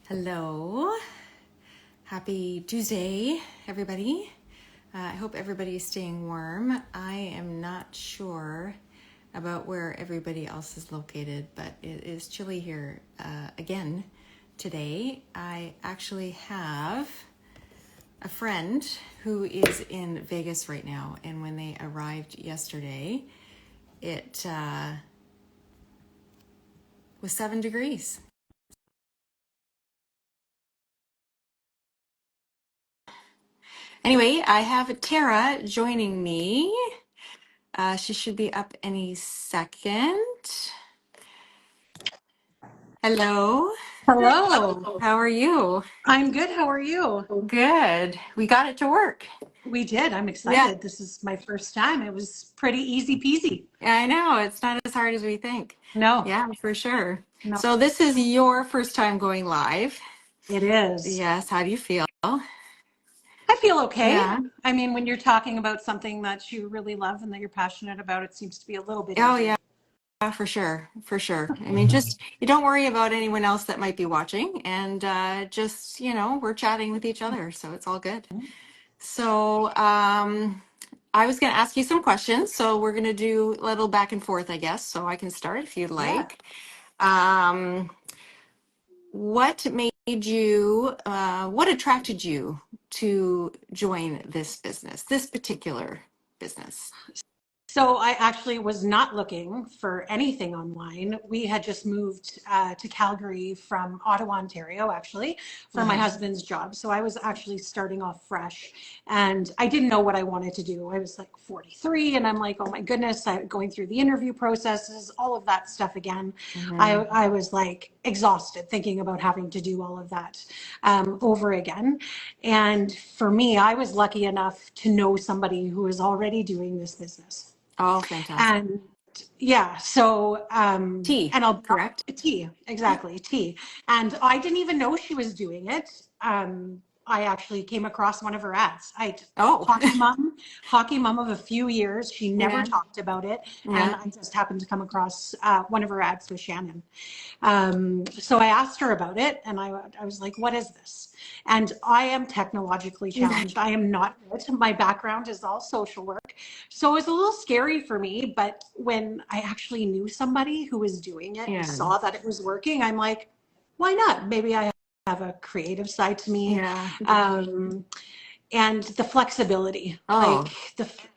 Hello. Happy Tuesday, everybody. I hope everybody is staying warm. I am not sure about where everybody else is located, but it is chilly here again today. I actually have a friend who is in Vegas right now, and when they arrived yesterday, it was 7 degrees. Anyway, I have Tarrah joining me. She should be up any second. Hello. Hello. How are you? I'm good. How are you? Good. We got it to work. We did. I'm Yeah, excited. This is my first time. It was pretty easy peasy. I know. It's not as hard as we think. No, Yeah, for sure. no, So this is your first time going live. it is. Yes. How do you feel? I feel okay. Yeah. I mean, when you're talking about something that you really love and that you're passionate about, it seems to be a little bit Oh, easier. yeah. For sure. For sure. I mean, just you don't worry about anyone else that might be watching, and just we're chatting with each other, so it's all good. So, I was going to ask you some questions. So we're going to do a little back and forth, I guess. So I can start if you'd Yeah. like. Um, what made you, what attracted you to join this business, this particular business? So I actually was not looking for anything online. We had just moved to Calgary from Ottawa, Ontario, actually, for my Uh-huh. husband's job. So I was actually starting off fresh, and I didn't know what I wanted to do. I was like 43, and I'm like, oh my goodness, going through the interview processes, all of that stuff again. Hmm. I was like exhausted thinking about having to do all of that over again. And for me, I was lucky enough to know somebody who was already doing this business. Oh, fantastic. And yeah, so Tea, and I'll correct? T, Yep. exactly, T. And I didn't even know she was doing it. I actually came across one of her ads. I Oh, hockey mom of a few years. She never yeah, talked about it, and yeah. I just happened to come across one of her ads with Shannon. So I asked her about it, and I was like, "What is this?" And I am technologically challenged. I am not good. My background is all social work, so it was a little scary for me. But when I actually knew somebody who was doing it and Yeah, saw that it was working, I'm like, "Why not? Maybe I have a creative side to me." yeah. And the flexibility, Oh,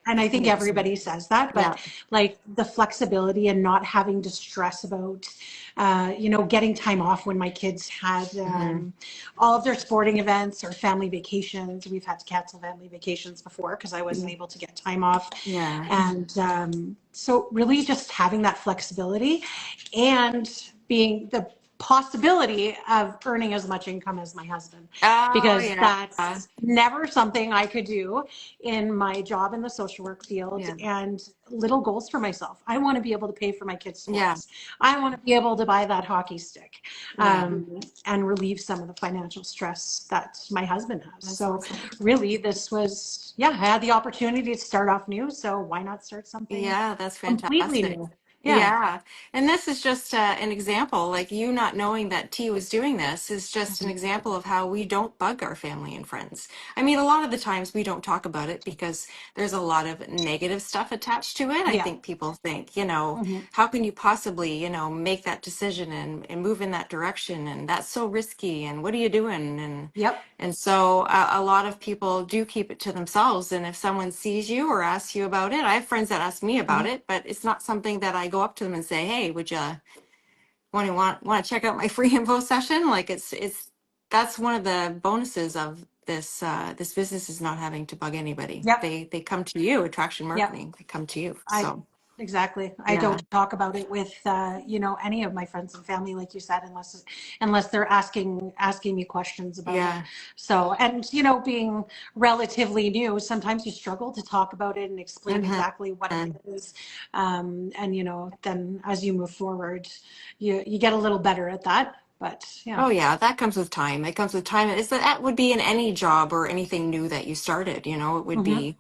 and I think 100%. everybody says that, but Yeah. like the flexibility and not having to stress about getting time off. When my kids had Hmm. all of their sporting events or family vacations, we've had to cancel family vacations before because I wasn't able to get time off. Yeah. And so really just having that flexibility and being the possibility of earning as much income as my husband, Oh, because yeah. that's never something I could do in my job in the social work field. Yeah. And little goals for myself. I want to be able to pay for my kids' Yeah. sports. I want to be able to buy that hockey stick, Yeah. and relieve some of the financial stress that my husband has. That's So awesome. really this was, yeah, I had the opportunity to start off new. So why not start something Yeah, that's completely fantastic. new? Yeah. Yeah. And this is just an example, like you not knowing that T was doing this is just an example of how we don't bug our family and friends. I mean, a lot of the times we don't talk about it because there's a lot of negative stuff attached to it. I Yeah. think people think, Hmm. how can you possibly, make that decision and move in that direction? And that's so risky. And what are you doing? Yep. And so a lot of people do keep it to themselves. And if someone sees you or asks you about it, I have friends that ask me about Hmm. it, but it's not something that I go up to them and say, "Hey, would you want to check out my free info session?" Like it's that's one of the bonuses of this business is not having to bug anybody. Yep. They come to you, attraction Yep. marketing. They come to you. I So exactly. I yeah, don't talk about it with any of my friends and family, like you said, unless they're asking me questions about it. yeah, So, and being relatively new, sometimes you struggle to talk about it and explain hmm, exactly what it is. And then as you move forward, you get a little better at that. But yeah. oh yeah, that comes with time. It comes with time. That would be in any job or anything new that you started. It would Hmm. be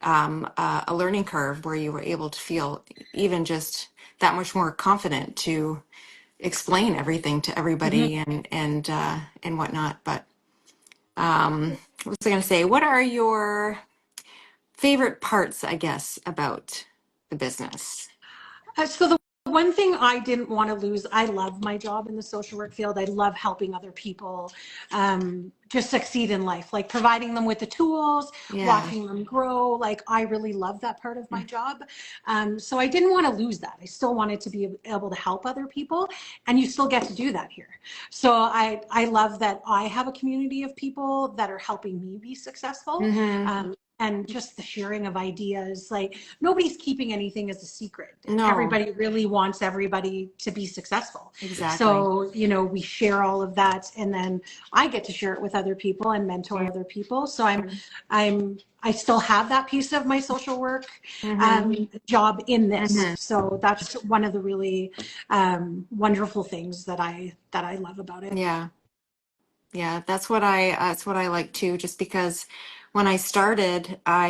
a learning curve where you were able to feel even just that much more confident to explain everything to Mhm. everybody and whatnot. But what was I going to say? What are your favorite parts, I guess, about the business? So the one thing I didn't want to lose, I love my job in the social work field. I love helping other people just succeed in life, like providing them with the tools, Yeah. watching them grow. Like I really love that part of my job. So I didn't want to lose that. I still wanted to be able to help other people, and you still get to do that here. So I love that I have a community of people that are helping me be successful. Mm-hmm. And just the sharing of ideas, like nobody's keeping anything as a secret. No, Everybody really wants everybody to be successful. exactly. So, we share all of that, and then I get to share it with other people and mentor Yeah. other people. So I still have that piece of my social work Mm-hmm. job in this. Mm-hmm. So that's one of the really wonderful things that I love about it. Yeah. Yeah, that's what I like too, just because when I started, I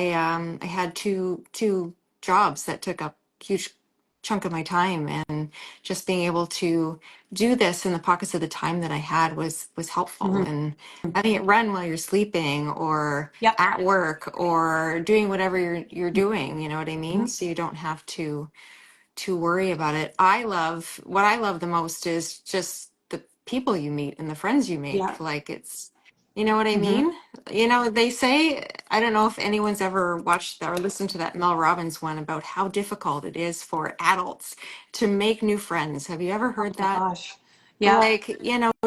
had two jobs that took up a huge chunk of my time, and just being able to do this in the pockets of the time that I had was helpful. Mhm. And having it run while you're sleeping or Yep. at work or doing whatever you're doing, you know what I mean? Mhm. So you don't have to worry about it. What I love the most is just the people you meet and the friends you make. Yeah. Like it's, you know what I Mhm. mean? They say, I don't know if anyone's ever watched or listened to that Mel Robbins one about how difficult it is for adults to make new friends. Have you ever Oh heard my that? gosh. Yeah. Like,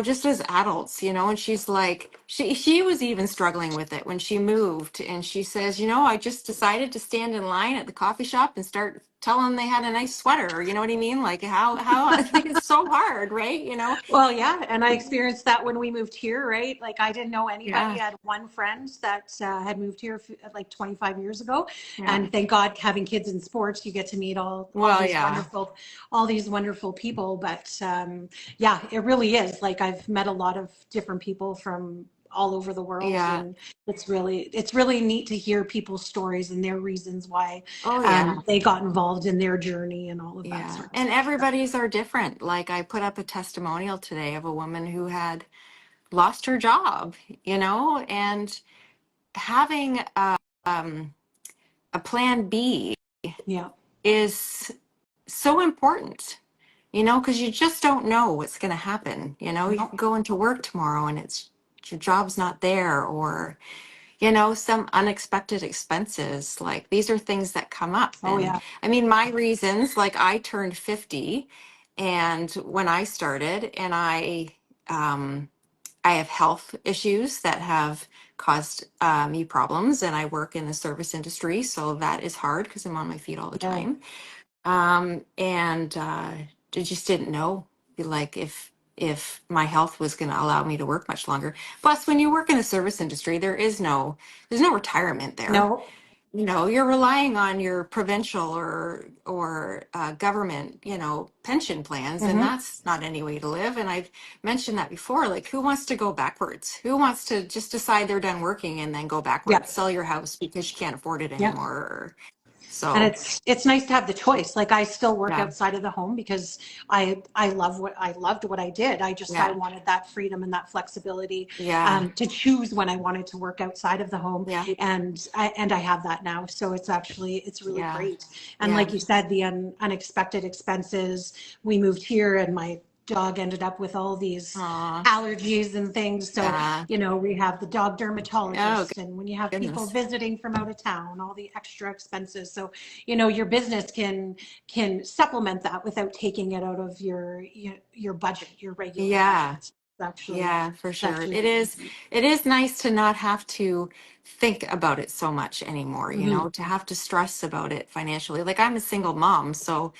just as adults, and she's like, she was even struggling with it when she moved, and she says, I just decided to stand in line at the coffee shop and start telling them they had a nice sweater. You know what I mean? Like how like it's so hard, right? Well, yeah, and I experienced that when we moved here, right? Like I didn't know anybody. Yeah, I had one friend that had moved here like 25 years ago, yeah. and thank God, having kids in sports, you get to meet all Well, these yeah. wonderful people. But yeah, it really is. Like I've met a lot of different people from all over the world, Yeah. and it's really neat to hear people's stories and their reasons why Oh, yeah. they got involved in their journey and all of that Yeah. sort of And stuff. everybody's are different. Like I put up a testimonial today of a woman who had lost her job, and having um a plan B Yeah. is so important, because you just don't know what's going to happen. You No. could go into work tomorrow and your job's not there, or, some unexpected expenses. Like these are things that come up. Oh And yeah. I mean, my reasons, like I turned 50 and when I started, and I have health issues that have caused me problems, and I work in the service industry, so that is hard because I'm on my feet all the Yeah. time. And I just didn't know, like, if my health was going to allow me to work much longer. Plus, when you work in the service industry, there's no retirement there. No. You're relying on your provincial or government, pension plans, and Hmm. that's not any way to live. And I've mentioned that before. Like, who wants to go backwards? Who wants to just decide they're done working and then go Yeah. backwards, sell your house because you can't afford it Yeah. anymore? And So, it's nice to have the choice. Like I still work yeah, outside of the home because I loved what I did. I yeah, wanted that freedom and that flexibility yeah, to choose when I wanted to work outside of the home, yeah, and I have that now. So it's really yeah, great. And yeah. like you said, the unexpected expenses. We moved here, and my dog ended up with all these Aw, allergies and things. So, yeah. we have the dog Oh, dermatologist, and when you have people goodness. visiting from out of town, all the extra expenses. So, your business can supplement that without taking it out of your budget, your regular Yeah. budget. It's actually Yeah, for it's sure. actually It really is neat. it is nice to not have to think about it so much anymore, Hmm. to have to stress about it financially. Like I'm a single mom, so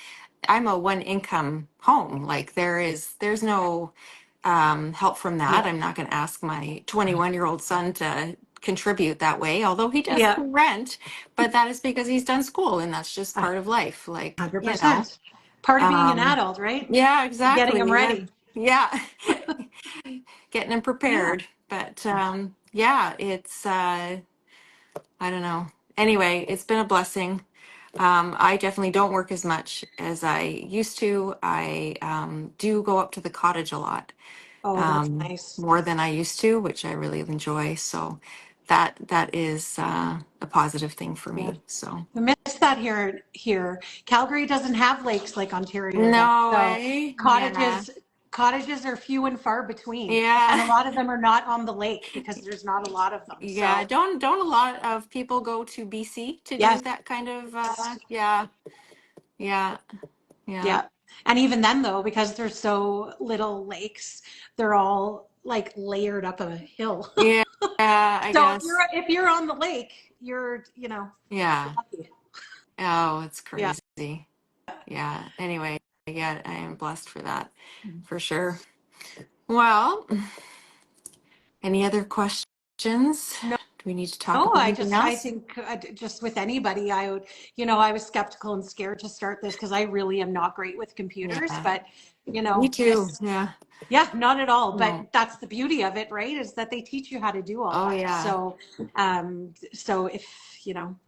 I'm a one income home. Like there's no help from that. Yeah. I'm not going to ask my 21-year-old son to contribute that way, although he does Yeah. pay rent, but that is because he's done school and that's just a part of life. Like, 100%. Part of being an um, adult, right? yeah, Getting them exactly. Yeah. ready. Yeah. Getting them Yeah. prepared. But yeah, it's I don't know. Anyway, it's been a blessing. I definitely don't work as much as I used to. I do go up to the cottage a lot, Oh, that's nice. more than I used to, which I really enjoy. So that is a positive thing for Yeah. me. So We miss that here. Calgary doesn't have lakes like Ontario does. no So way. Yeah. cottages cottages are few and far between. And Yeah. a lot of them are not on the lake because there's not a lot of them. Yeah. So Don't a lot of people go to BC to do yes, that kind of yeah. Yeah. Yeah. yeah. And even then though, because there's so little lakes, they're all like layered up a hill. Yeah. Yeah, I So guess. if you're on the lake, you're, Yeah. lucky. Oh, it's Yeah. crazy. Yeah. Anyway, yeah, I am blessed for that, for sure. Well, any other questions? No, Do we need to talk no, about anything I else? think just with anybody, I would, I was skeptical and scared to start this because I really am not great with computers, Yeah, but me too. this, Yeah. yeah, not at all. No. But that's the beauty of it, right? Is that they teach you how to do all Oh, that. yeah. So if,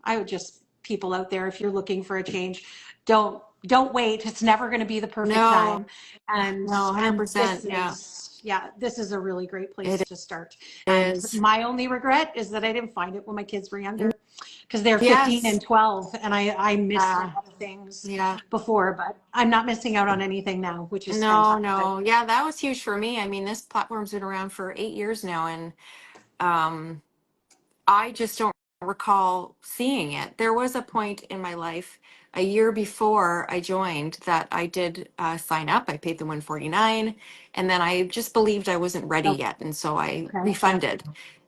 I would just people out there, if you're looking for a change, don't wait. It's never going to be the perfect No, time. And no, this 100%. Yeah, is, yeah, this is a really great place it to start. And is. my only regret is that I didn't find it when my kids were younger because they're 15 Yes. and 12 and I missed a Yeah. lot of things Yeah. before, but I'm not missing out on anything now, which is No, fantastic. no. Yeah, that was huge for me. I mean, this platform's been around for 8 years now, and um, I just don't recall seeing it. There was a point in my life a year before I joined that I did sign up. I paid the 149, and then I just believed I wasn't ready Oh, yet, and so I okay. Yeah. refunded.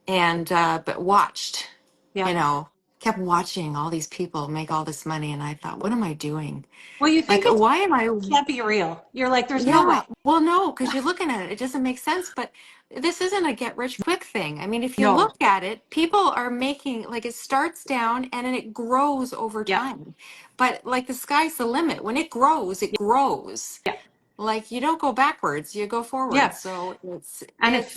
And but watched, Yeah. you know, kept watching all these people make all this money, and I thought, what am I doing? Well, you Like, think it why am I? can't be real. You're like, there's no way. Yeah, well, no, because you're looking at it, it doesn't make sense. But this isn't a get rich quick thing. I mean, if you No. look at it, people are making like it starts down and then it grows over Yeah. time. But like the sky's the limit. When it grows, it grows. Yeah. Like you don't go backwards, you go Yeah. forward. So And it's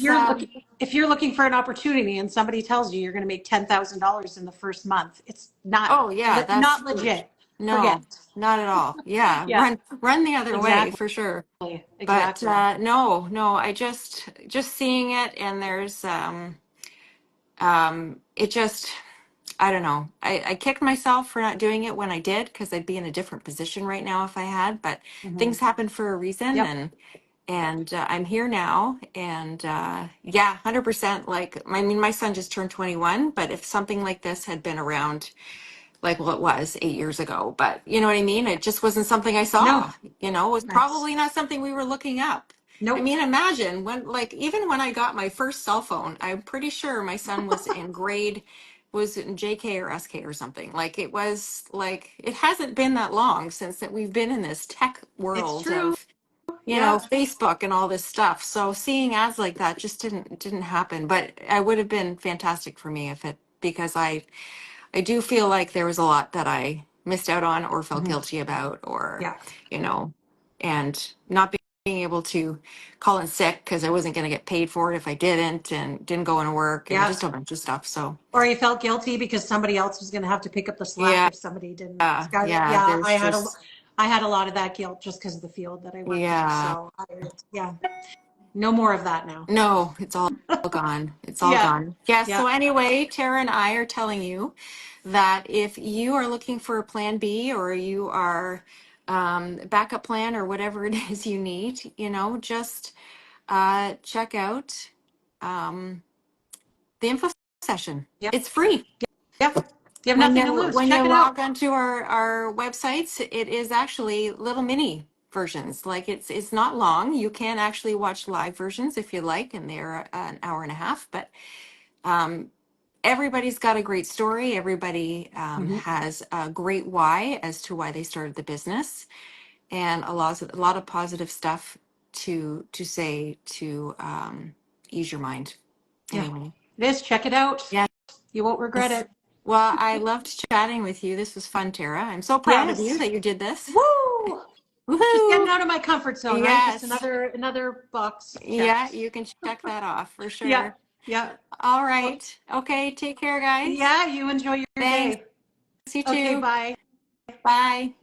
if you're looking for an opportunity and somebody tells you you're going to make $10,000 in the first month, it's not oh yeah, that's not huge. legit. Forget No, it. not at all. Yeah, Yeah. run the other way Exactly. for sure. But Exactly. no, no, I just seeing it and there's it just I don't know. I kicked myself for not doing it when I did because I'd be in a different position right now if I had, but Hmm. things happen for a reason Yep. and I'm here now and yeah, 100% like I mean my son just turned 21, but if something like this had been around like well it was 8 years ago, but you know what I mean, it just wasn't something I No. saw, it was That's probably not something we were looking up. I nope. mean, imagine when like even when I got my first cell phone, I'm pretty sure my son was in JK or SK or something. Like it was like it hasn't been that long since that we've been in this tech It's world true. of Yeah. Facebook and all this stuff. So seeing ads like that just didn't happen, but it would have been fantastic for me if it because I do feel like there was a lot that I missed out on or felt Hmm. guilty about or, Yeah. you know, and not being able to call in sick because I wasn't going to get paid for it if I didn't and didn't go into work and Yeah. just a bunch of stuff. So, Or you felt guilty because somebody else was going to have to pick up the slack yeah, if somebody didn't. yeah, Yeah, there's just, I had a lot of that guilt just because of the field that I worked in. yeah, So yeah, no more of that now. no, it's all gone. It's all Yeah. gone. Yeah. Yeah. So anyway, Tara and I are telling you that if you are looking for a plan B or you are backup plan or whatever it is you need, just check out um, the info session. Yeah. It's free. Yeah. You have nothing to lose. When you Check it out. log onto our websites, it is actually little mini versions. Like it's not long. You can actually watch live versions if you like, and they're an hour and a half. But everybody's got a great story. Everybody Hmm. has a great why as to why they started the business, and a lot of positive stuff to say to ease your mind. Yeah. Anyway, It is. Check it out. yes. You won't regret it. Well, I loved chatting with you. This was fun, Tara. I'm so proud of you Yes. that you did this. Woo! Just getting Woohoo! out of my comfort zone, right? Just Yes. another box Yeah, checked. you can check that off for Yeah. sure. Yeah. All Well, right. Okay, take care, guys. yeah, you enjoy your Thanks. day. You Okay, too. bye. Bye.